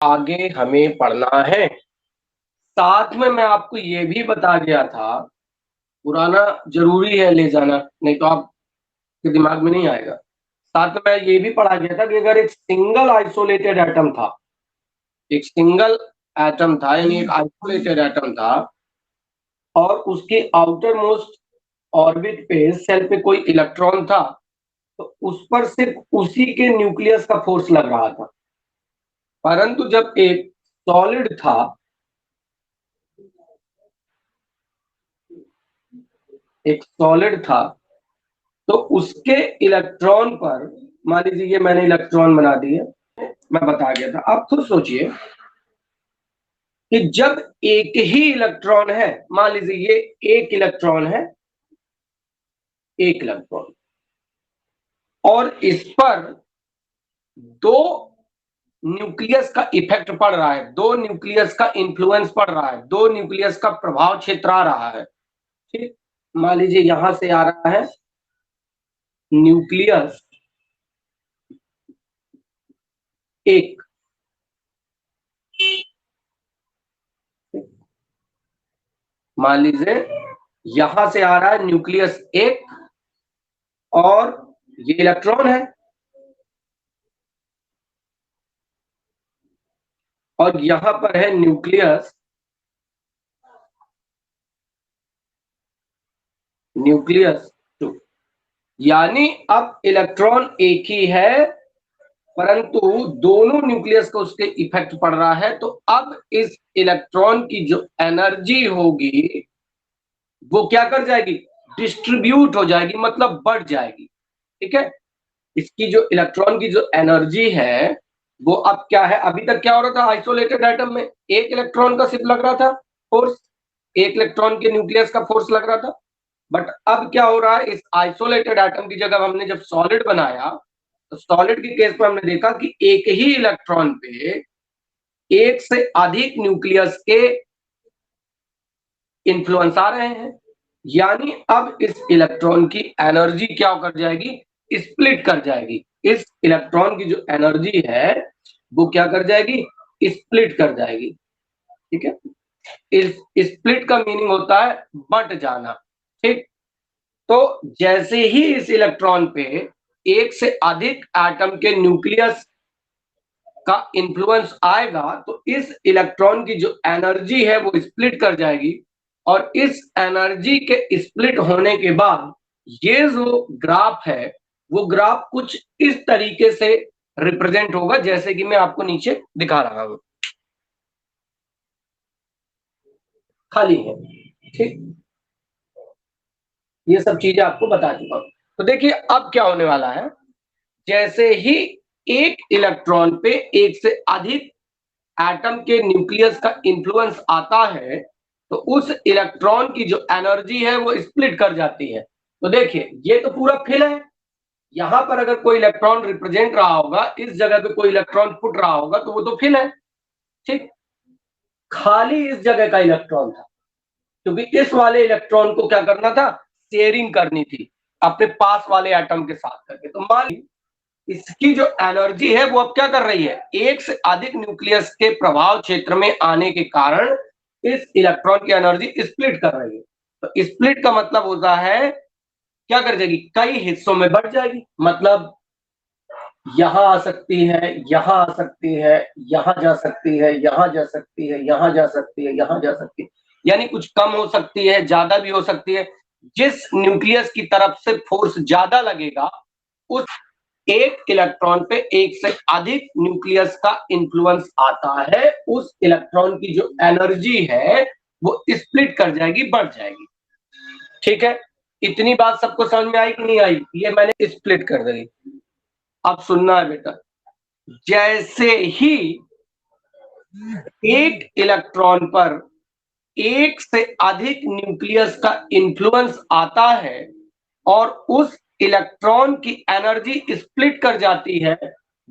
आगे हमें पढ़ना है। साथ में मैं आपको ये भी बता गया था, पुराना जरूरी है ले जाना, नहीं तो आपके दिमाग में नहीं आएगा। साथ में मैं ये भी पढ़ा गया था कि अगर एक सिंगल आइसोलेटेड एटम था, एक सिंगल एटम था यानी एक आइसोलेटेड एटम था, और उसके आउटर मोस्ट ऑर्बिट पे सेल पे कोई इलेक्ट्रॉन था, तो उस पर सिर्फ उसी के न्यूक्लियस का फोर्स लग रहा था। परंतु जब एक सॉलिड था, एक सॉलिड था, तो उसके इलेक्ट्रॉन पर, मान लीजिए ये मैंने इलेक्ट्रॉन बना दिए, मैं बता गया था, आप खुद सोचिए कि जब एक ही इलेक्ट्रॉन है, मान लीजिए ये एक इलेक्ट्रॉन है, एक इलेक्ट्रॉन, और इस पर दो न्यूक्लियस का इफेक्ट पड़ रहा है, दो न्यूक्लियस का इन्फ्लुएंस पड़ रहा है, दो न्यूक्लियस का प्रभाव क्षेत्र आ रहा है। ठीक, मान लीजिए यहां से आ रहा है न्यूक्लियस एक, मान लीजिए यहां से आ रहा है न्यूक्लियस एक, और ये इलेक्ट्रॉन है, और यहां पर है न्यूक्लियस टू। यानी अब इलेक्ट्रॉन एक ही है, परंतु दोनों न्यूक्लियस को उसके इफेक्ट पड़ रहा है, तो अब इस इलेक्ट्रॉन की जो एनर्जी होगी वो क्या कर जाएगी, डिस्ट्रीब्यूट हो जाएगी, मतलब बढ़ जाएगी। ठीक है, इसकी जो इलेक्ट्रॉन की जो एनर्जी है वो अब क्या है, अभी तक क्या हो रहा था, आइसोलेटेड एटम में एक इलेक्ट्रॉन का सिर्फ लग रहा था फोर्स, एक इलेक्ट्रॉन के न्यूक्लियस का फोर्स लग रहा था। बट अब क्या हो रहा है, इस आइसोलेटेड एटम की जगह हमने जब सॉलिड बनाया, तो सॉलिड के केस में हमने देखा कि एक ही इलेक्ट्रॉन पे एक से अधिक न्यूक्लियस के इन्फ्लुएंस आ रहे हैं, यानी अब इस इलेक्ट्रॉन की एनर्जी क्या कर जाएगी, स्प्लिट कर जाएगी। इस इलेक्ट्रॉन की जो एनर्जी है वो क्या कर जाएगी, स्प्लिट कर जाएगी। ठीक है, इस स्प्लिट का मीनिंग होता है बंट जाना। ठीक, तो जैसे ही इस इलेक्ट्रॉन पे एक से अधिक एटम के न्यूक्लियस का इन्फ्लुएंस आएगा, तो इस इलेक्ट्रॉन की जो एनर्जी है वो स्प्लिट कर जाएगी, और इस एनर्जी के स्प्लिट होने के बाद ये जो ग्राफ है वो ग्राफ कुछ इस तरीके से रिप्रेजेंट होगा, जैसे कि मैं आपको नीचे दिखा रहा हूं, खाली है। ठीक, ये सब चीजें आपको बता चुका हूं। तो देखिए अब क्या होने वाला है, जैसे ही एक इलेक्ट्रॉन पे एक से अधिक एटम के न्यूक्लियस का इन्फ्लुएंस आता है, तो उस इलेक्ट्रॉन की जो एनर्जी है वो स्प्लिट कर जाती है। तो देखिए ये तो पूरा फिल है, यहां पर अगर कोई इलेक्ट्रॉन रिप्रेजेंट रहा होगा, इस जगह पे कोई इलेक्ट्रॉन फुट रहा होगा, तो वो तो फिल है। ठीक, खाली इस जगह का इलेक्ट्रॉन था, क्योंकि इस वाले इलेक्ट्रॉन को क्या करना था, शेयरिंग करनी थी अपने पास वाले एटम के साथ करके। तो मान लीजिए इसकी जो एनर्जी है वो अब क्या कर रही है, एक से अधिक न्यूक्लियस के प्रभाव क्षेत्र में आने के कारण इस इलेक्ट्रॉन की एनर्जी स्प्लिट कर रही है। तो स्प्लिट का मतलब होता है क्या कर जाएगी, कई हिस्सों में बढ़ जाएगी, मतलब यहां आ सकती है, यहां आ सकती है, यहां जा सकती है, यहां जा सकती है, यहां जा सकती है, यहां जा सकती है, यानी कुछ कम हो सकती है, ज्यादा भी हो सकती है। जिस न्यूक्लियस की तरफ से फोर्स ज्यादा लगेगा, उस एक इलेक्ट्रॉन पे एक से अधिक न्यूक्लियस का इन्फ्लुएंस आता है, उस इलेक्ट्रॉन की जो एनर्जी है वो स्प्लिट कर जाएगी, बढ़ जाएगी। ठीक है, इतनी बात सबको समझ में आई कि नहीं आई, ये मैंने स्प्लिट कर दी। अब सुनना है बेटा, जैसे ही एक इलेक्ट्रॉन पर एक से अधिक न्यूक्लियस का इन्फ्लुएंस आता है और उस इलेक्ट्रॉन की एनर्जी स्प्लिट कर जाती है,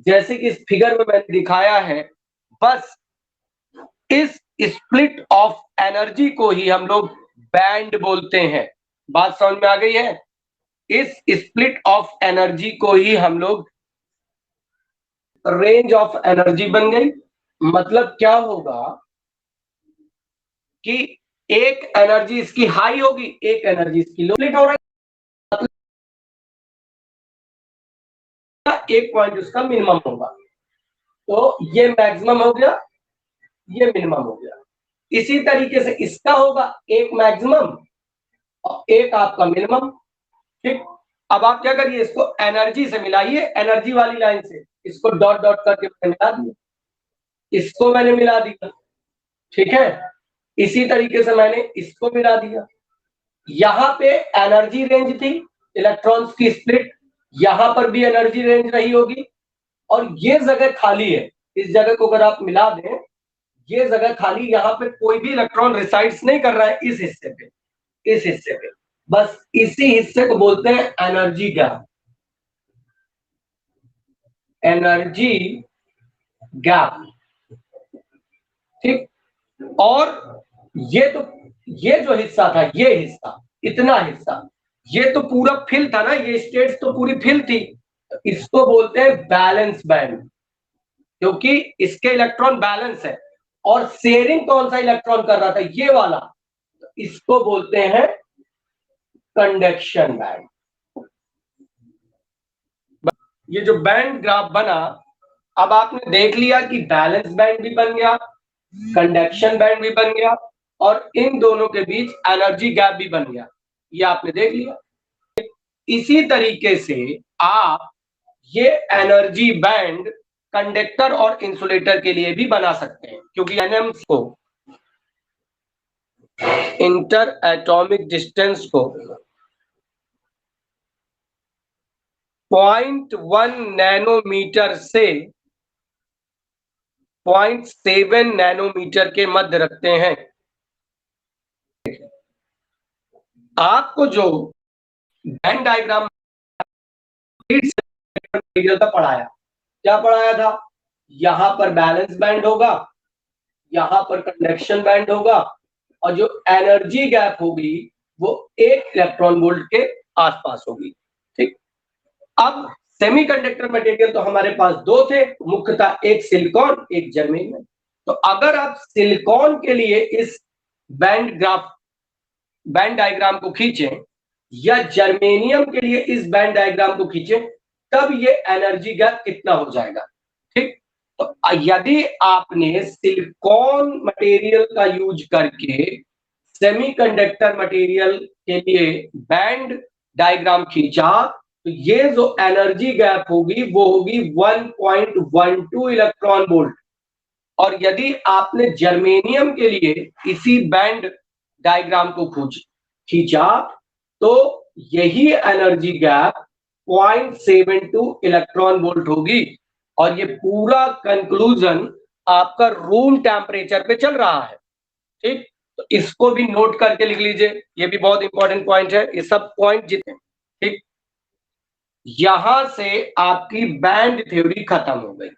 जैसे कि इस फिगर में मैंने दिखाया है, बस इस स्प्लिट ऑफ एनर्जी को ही हम लोग बैंड बोलते हैं। बात समझ में आ गई है, इस स्प्लिट ऑफ एनर्जी को ही हम लोग रेंज ऑफ एनर्जी बन गई, मतलब क्या होगा कि एक एनर्जी इसकी हाई होगी, एक एनर्जी इसकी लो। हो रहा है, एक पॉइंट उसका मिनिमम होगा। तो ये मैक्सिमम हो गया, ये मिनिमम हो गया। इसी तरीके से इसका होगा एक मैक्सिमम और एक आपका मिनिमम। ठीक, अब आप क्या करिए, इसको एनर्जी से मिलाइए, एनर्जी वाली लाइन से। इसको डॉट डॉट करके मैंने मिला दिया, इसको मैंने मिला दिया। ठीक है, इसी तरीके से मैंने इसको मिला दिया। यहां पे एनर्जी रेंज थी, इलेक्ट्रॉन्स की स्प्लिट, यहां पर भी एनर्जी रेंज रही होगी, और ये जगह खाली है। इस जगह को अगर आप मिला दें, ये जगह खाली, यहां पे कोई भी इलेक्ट्रॉन रिसाइड्स नहीं कर रहा है इस हिस्से पे, इस हिस्से पे। बस इसी हिस्से को बोलते हैं एनर्जी गैप, एनर्जी गैप। ठीक, और ये जो हिस्सा था, ये हिस्सा, इतना हिस्सा, ये तो पूरा फिल था ना, ये स्टेट्स तो पूरी फिल थी। इसको बोलते हैं बैलेंस बैंड, क्योंकि इसके इलेक्ट्रॉन बैलेंस है। और शेयरिंग कौन सा इलेक्ट्रॉन कर रहा था, ये वाला, इसको बोलते हैं कंडक्शन बैंड। ये जो बैंड ग्राफ बना, अब आपने देख लिया कि बैलेंस बैंड भी बन गया, कंडक्शन बैंड भी बन गया, और इन दोनों के बीच एनर्जी गैप भी बन गया, ये आपने देख लिया। इसी तरीके से आप ये एनर्जी बैंड कंडक्टर और इंसुलेटर के लिए भी बना सकते हैं, क्योंकि एनएम्स को, इंटर एटॉमिक डिस्टेंस को 0.1 नैनोमीटर से 0.7 नैनोमीटर के मध्य रखते हैं। आपको जो बैंड डायग्राम का पढ़ाया, क्या पढ़ाया था, यहां पर बैलेंस बैंड होगा, यहां पर कंडक्शन बैंड होगा, और जो एनर्जी गैप होगी वो 1 इलेक्ट्रॉन वोल्ट के आसपास होगी। ठीक, अब सेमीकंडक्टर मटेरियल तो हमारे पास दो थे मुख्यतः, एक सिलिकॉन, एक जर्मेनियम। तो अगर आप सिलिकॉन के लिए इस बैंड डायग्राम को खींचें, या जर्मेनियम के लिए इस बैंड डायग्राम को खींचें, तब ये एनर्जी गैप कितना हो जाएगा। ठीक, तो यदि आपने सिलिकॉन मटेरियल का यूज करके सेमीकंडक्टर मटेरियल के लिए बैंड डायग्राम खींचा, तो ये जो एनर्जी गैप होगी वो होगी 1.12 इलेक्ट्रॉन वोल्ट। और यदि आपने जर्मेनियम के लिए इसी बैंड डायग्राम को खींचा, तो यही एनर्जी गैप 0.72 इलेक्ट्रॉन वोल्ट होगी। और ये पूरा कंक्लूजन आपका रूम टेम्परेचर पे चल रहा है। ठीक, तो इसको भी नोट करके लिख लीजिए, ये भी बहुत इंपॉर्टेंट पॉइंट है, ये सब पॉइंट जितने। ठीक, यहां से आपकी बैंड थ्योरी खत्म हो गई।